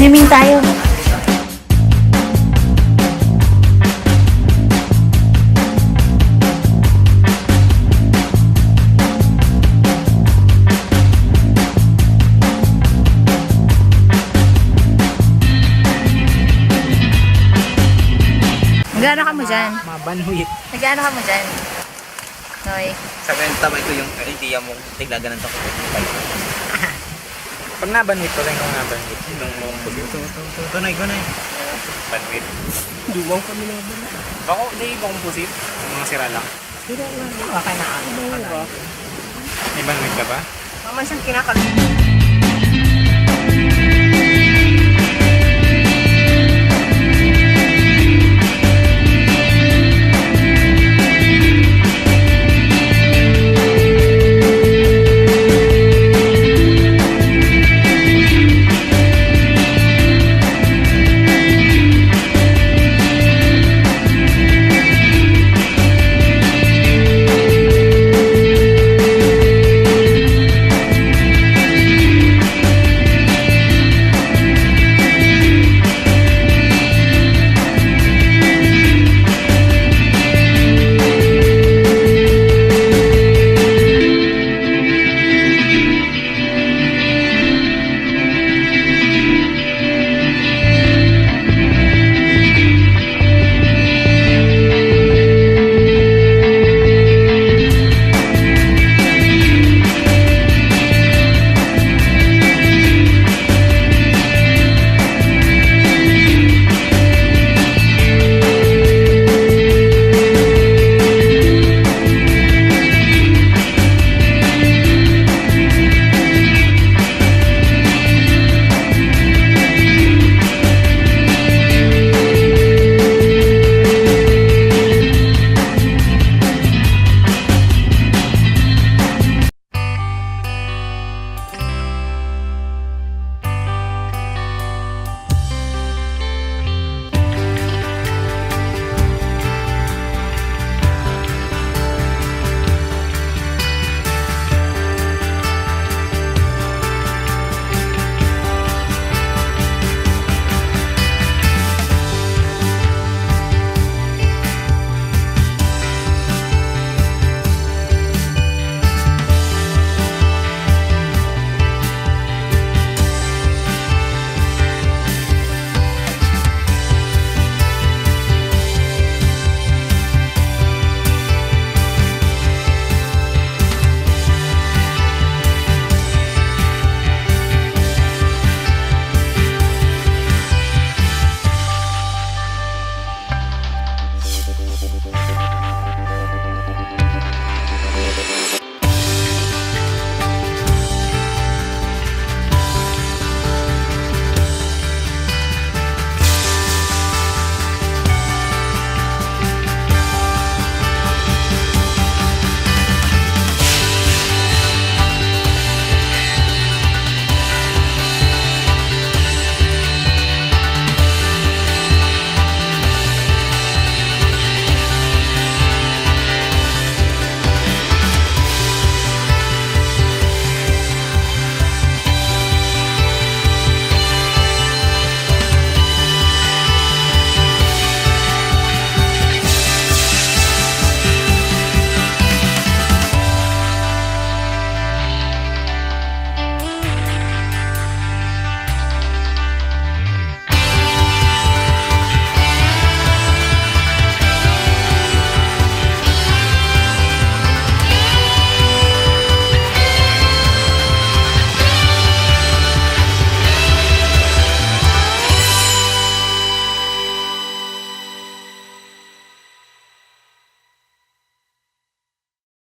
Swimming tayo. Nag-ano ka mo dyan? Mabanwit. Nag-ano ka mo dyan? Noy. Sa kanya tama ito yung idea mo. Tiglagan ng takot. Pag nabanwit ko rin kung nabanwit. Nung mong pusit. Tunay. Banwit. Duwang kami naban. Bako, di ba kong pusit? Mga sira lang. Okay na. May banwit ka ba? Mama siyang kinakalit.